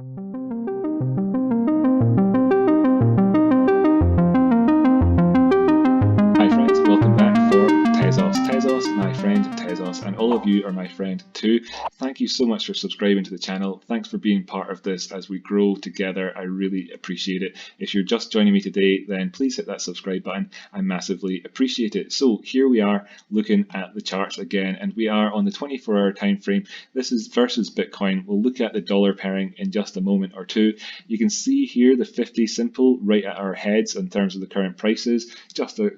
Hi friends, welcome back for Tezos. Tezos, my friend Tezos, and all of you are my friend too. Thank you so much for subscribing to the channel. Thanks for being part of this as we grow together. I really appreciate it. If you're just joining me today, then please hit that subscribe button. I massively appreciate it. So here we are looking at the charts again, and we are on the 24-hour time frame. This is versus Bitcoin. We'll look at the dollar pairing in just a moment or two. You can see here the 50 simple right at our heads in terms of the current prices. Just a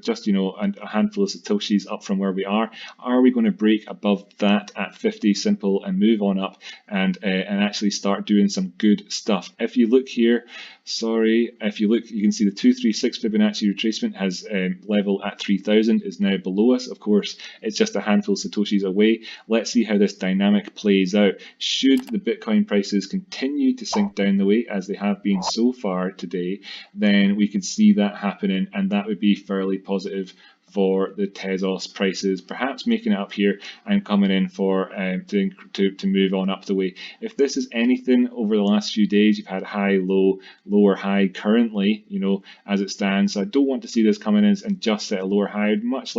handful of satoshis up from where we are. Are we going to break above that at 50 simple and move on up and actually start doing some good stuff? If you look here, if you look, you can see the 236 Fibonacci retracement has level at 3000 is now below us. Of course, it's just a handful of satoshis away. Let's see how this dynamic plays out. Should the Bitcoin prices continue to sink down the way as they have been so far today, then we could see that happening, and that would be fairly positive for the Tezos prices, perhaps making it up here and coming in for to move on up the way. If this is anything over the last few days, you've had high, low, lower high currently, as it stands. So I don't want to see this coming in and just set a lower high. I'd much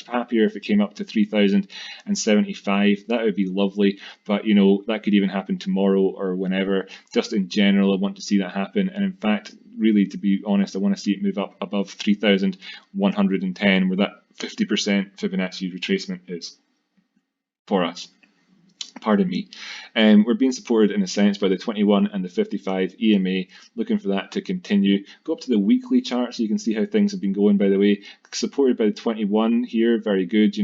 happier if it came up to 3075. That would be lovely, but that could even happen tomorrow or whenever. Just in general, I want to see that happen, and in fact, really, to be honest, I want to see it move up above 3,110, where that 50% Fibonacci retracement is for us. Pardon me. We're being supported in a sense by the 21 and the 55 EMA, looking for that to continue. Go up to the weekly chart so you can see how things have been going, by the way. Supported by the 21 here, very good,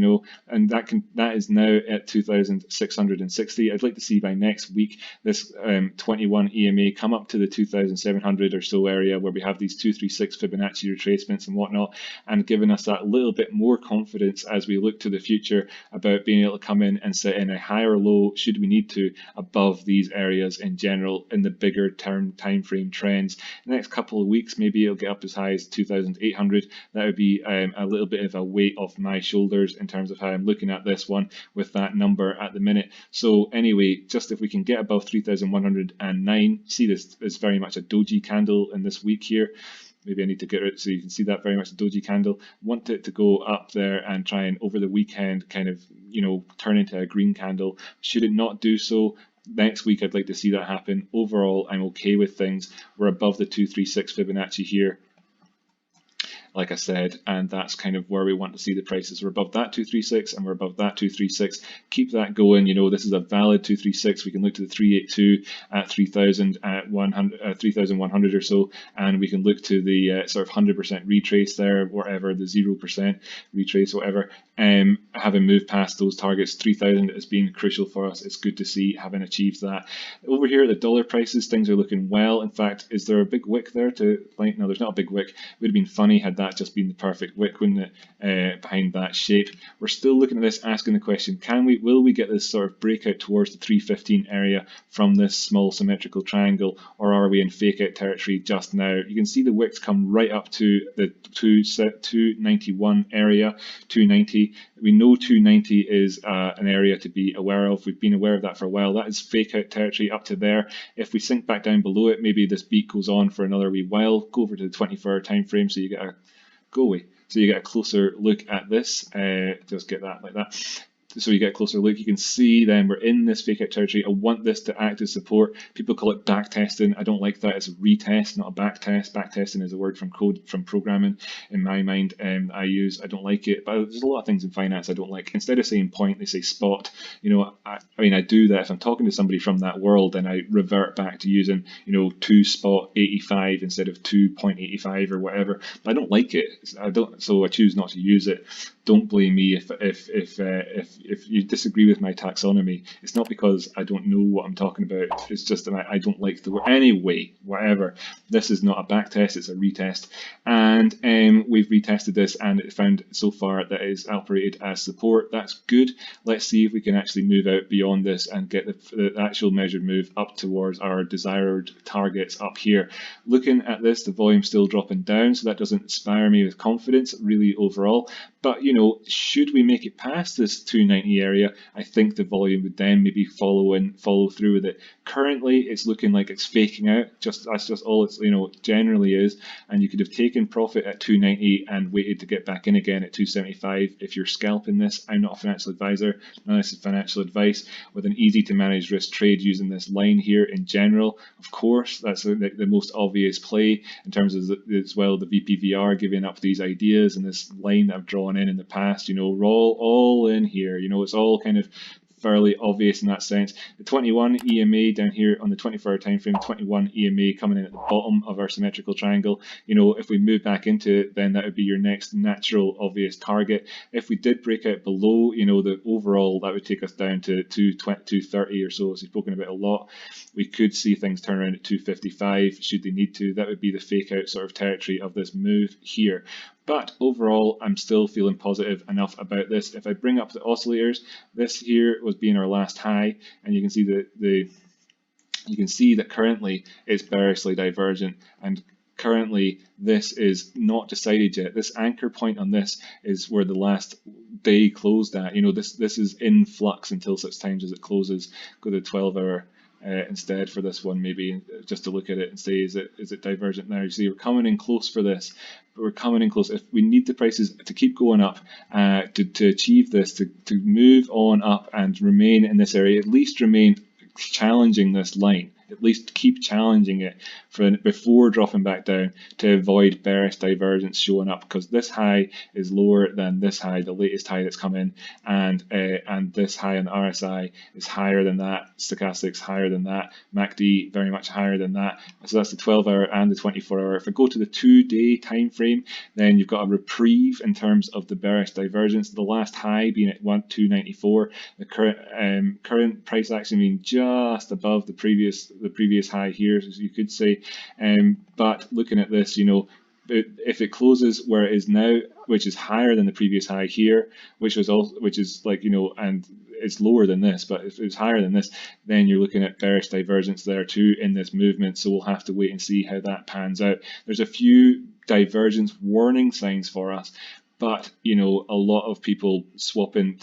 and that is now at 2,660. I'd like to see by next week this 21 EMA come up to the 2,700 or so area where we have these 236 Fibonacci retracements and whatnot, and giving us that little bit more confidence as we look to the future about being able to come in and set in a higher low, should we need to, above these areas in general in the bigger term time frame trends. The next couple of weeks, maybe it'll get up as high as 2,800. That would be a little bit of a weight off my shoulders in terms of how I'm looking at this one with that number at the minute. So anyway, just if we can get above 3,109, see this is very much a doji candle in this week here. Maybe I need to get it so you can see that very much a doji candle. Want it to go up there and try and over the weekend kind of, turn into a green candle. Should it not do so, next week I'd like to see that happen. Overall, I'm okay with things. We're above the 236 Fibonacci here, like I said, and that's kind of where we want to see the prices. We're above that 236 and we're above that 236. Keep that going. This is a valid 236. We can look to the 382 at 3,100 or so, and we can look to the sort of 100% retrace there, whatever, the 0% retrace, whatever. Having moved past those targets, 3,000 has been crucial for us. It's good to see having achieved that. Over here at the dollar prices, things are looking well. In fact, is there a big wick there to like? No, there's not a big wick. It would have been funny had that just been the perfect wick, wouldn't it, behind that shape. We're still looking at this, asking the question, will we get this sort of breakout towards the 315 area from this small symmetrical triangle, or are we in fake out territory just now? You can see the wicks come right up to the 291 area, 290. We know 290 is an area to be aware of. We've been aware of that for a while. That is fake out territory up to there. If we sink back down below it, maybe this beat goes on for another wee while. Go over to the 24-hour time frame so you get a closer look at this. Just get that like that. So you get a closer look, you can see then we're in this fake out territory. I want this to act as support. People call it back testing. I don't like that. It's a retest, not a back test. Back testing is a word from programming in my mind. I don't like it, but there's a lot of things in finance I don't like. Instead of saying point, they say spot. I do that if I'm talking to somebody from that world, and I revert back to using 2 spot 85 instead of 2.85 or whatever. But I don't like it. So I choose not to use it. Don't blame me if you disagree with my taxonomy. It's not because I don't know what I'm talking about. It's just that I don't like the word. Anyway, whatever. This is not a back test, it's a retest. And we've retested this and it found so far that it is operated as support. That's good. Let's see if we can actually move out beyond this and get the actual measured move up towards our desired targets up here. Looking at this, the volume's still dropping down, so that doesn't inspire me with confidence really overall. But should we make it past this 290 area, I think the volume would then maybe follow through with it. Currently, it's looking like it's faking out. That's just all it's generally is. And you could have taken profit at 290 and waited to get back in again at 275 if you're scalping this. I'm not a financial advisor. None of this is financial advice. With an easy to manage risk trade using this line here in general, of course, that's the most obvious play in terms of as well the VPVR giving up these ideas and this line that I've drawn in the past. Roll all in here. It's all kind of fairly obvious in that sense. The 21 EMA down here on the 24-hour time frame, 21 EMA coming in at the bottom of our symmetrical triangle. If we move back into it, then that would be your next natural obvious target. If we did break out below, the overall, that would take us down to 230 or so, as we've spoken about a lot. We could see things turn around at 255 should they need to. That would be the fake out sort of territory of this move here. But overall, I'm still feeling positive enough about this. If I bring up the oscillators, this here was being our last high, and you can see that currently it's bearishly divergent, and currently this is not decided yet. This anchor point on this is where the last day closed at. This is in flux until such times as it closes. Go to 12-hour. Instead for this one, maybe just to look at it and say, is it divergent now? You see, we're coming in close for this, but we're coming in close. If we need the prices to keep going up to achieve this, to move on up and remain in this area, at least remain challenging this line, at least keep challenging it before dropping back down to avoid bearish divergence showing up, because this high is lower than this high, the latest high that's come in, and this high on the RSI is higher than that, stochastics higher than that, MACD very much higher than that. So that's the 12-hour and the 24-hour. If I go to the 2-day time frame, then you've got a reprieve in terms of the bearish divergence. The last high being at 294, the current price action being just above the previous high here, as you could say. But looking at this, if it closes where it is now, which is higher than the previous high here, which is like, and it's lower than this, but if it's higher than this, then you're looking at bearish divergence there too in this movement. So we'll have to wait and see how that pans out. There's a few divergence warning signs for us, but a lot of people swapping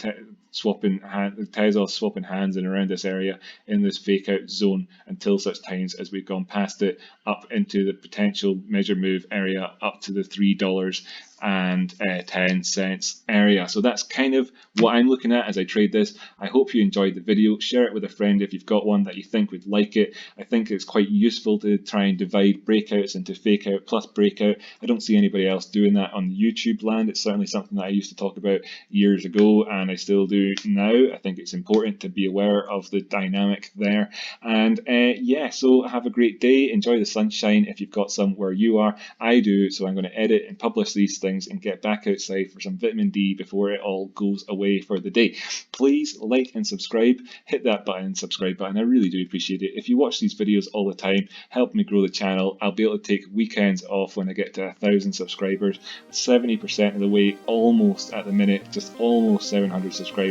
Tezos swapping hands in around this area in this fake out zone until such times as we've gone past it up into the potential measure move area up to the $3.10 area. So that's kind of what I'm looking at as I trade this. I hope you enjoyed the video. Share it with a friend if you've got one that you think would like it. I think it's quite useful to try and divide breakouts into fake out plus breakout. I don't see anybody else doing that on YouTube land. It's certainly something that I used to talk about years ago, and I still do now. I think it's important to be aware of the dynamic there. And yeah, so have a great day. Enjoy the sunshine if you've got some where you are. I do, so I'm going to edit and publish these things and get back outside for some vitamin D before it all goes away for the day. Please like and subscribe. Hit that button, subscribe button. I really do appreciate it. If you watch these videos all the time, help me grow the channel. I'll be able to take weekends off when I get to 1,000 subscribers. 70% of the way, almost at the minute, just almost 700 subscribers.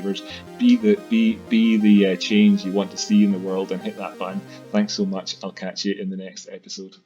Be the change you want to see in the world, and hit that button. Thanks so much. I'll catch you in the next episode.